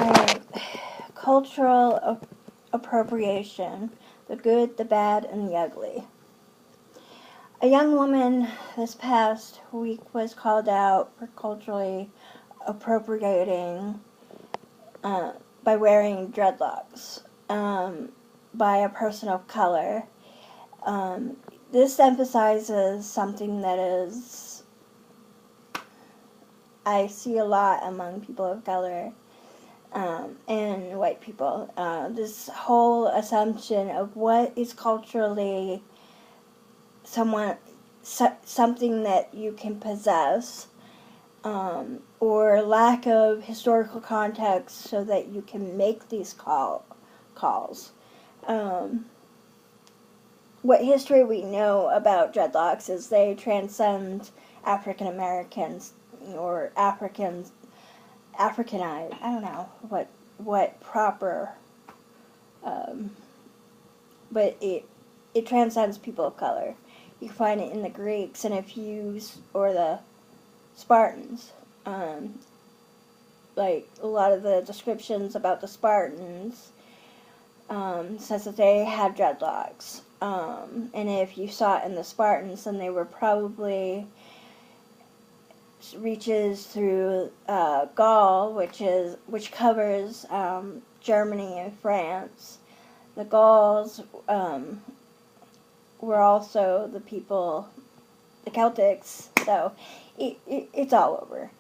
Alright, cultural appropriation, the good, the bad, and the ugly. A young woman this past week was called out for culturally appropriating by wearing dreadlocks by a person of color. This emphasizes something that I see a lot among people of color and white people. This whole assumption of what is culturally something that you can possess, or lack of historical context so that you can make these calls. What history we know about dreadlocks is they transcend African Americans or Africanized. I don't know what proper, but it transcends people of color. You can find it in the Greeks and or the Spartans. Like a lot of the descriptions about the Spartans says that they had dreadlocks. And if you saw it in the Spartans, then they were probably reaches through Gaul, which covers Germany and France. The Gauls were also the Celtics, so it's all over.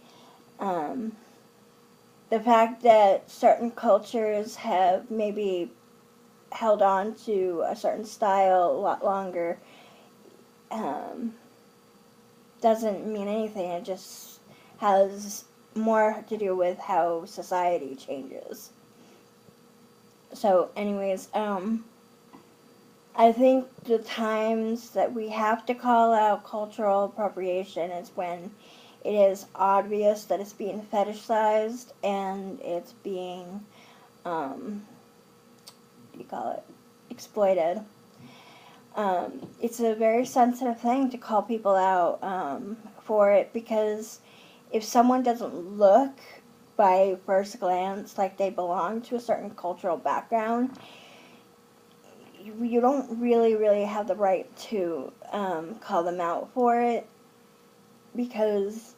The fact that certain cultures have maybe held on to a certain style a lot longer doesn't mean anything. It just has more to do with how society changes. So anyways, I think the times that we have to call out cultural appropriation is when it is obvious that it's being fetishized and it's being, exploited. It's a very sensitive thing to call people out for it, because if someone doesn't look by first glance like they belong to a certain cultural background, you don't really have the right to call them out for it, because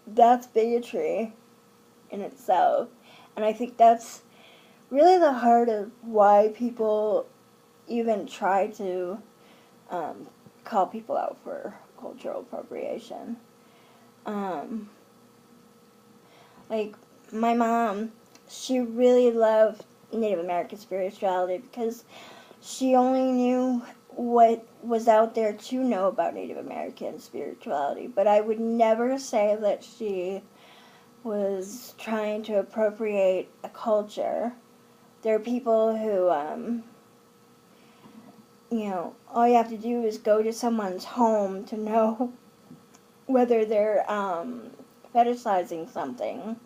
that's bigotry in itself. And I think that's really the heart of why people even try to call people out for cultural appropriation. Like, my mom, she really loved Native American spirituality because she only knew what was out there to know about Native American spirituality. But I would never say that she was trying to appropriate a culture. There are people who, all you have to do is go to someone's home to know whether they're fetishizing something.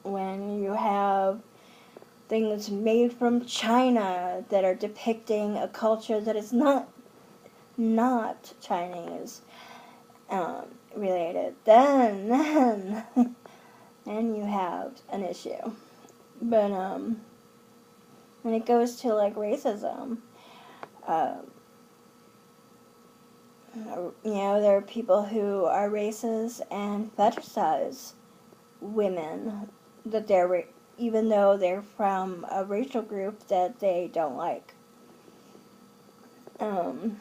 When you have things made from China that are depicting a culture that is not Chinese related, then you have an issue. But when it goes to like racism, there are people who are racist and fetishize women that even though they're from a racial group that they don't like. And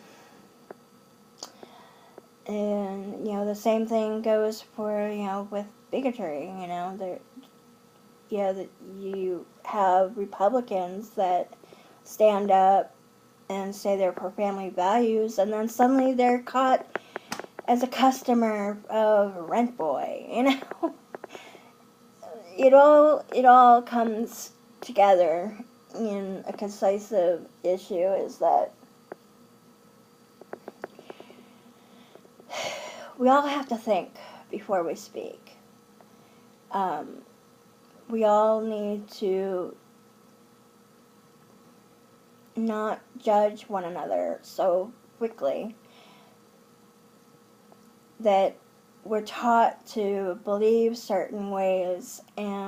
the same thing goes for with bigotry. That you have Republicans that stand up and say they're for family values, and then suddenly they're caught as a customer of Rent Boy. It all comes together in a concisive issue, is that we all have to think before we speak. We all need to not judge one another so quickly that we're taught to believe certain ways, and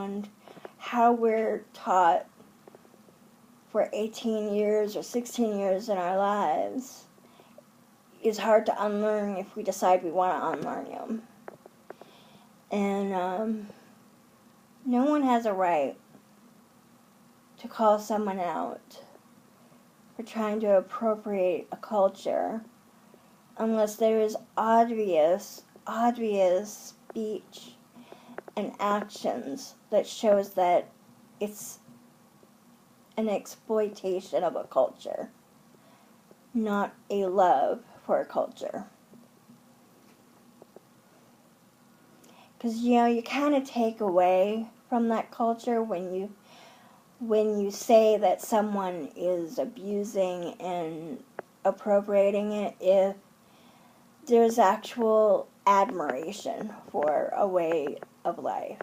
how we're taught for 18 years or 16 years in our lives is hard to unlearn if we decide we want to unlearn them. And no one has a right to call someone out for trying to appropriate a culture unless there is obvious speech and actions that shows that it's an exploitation of a culture, not a love for a culture. Because, you kind of take away from that culture when you say that someone is abusing and appropriating it, if there's actual admiration for a way of life.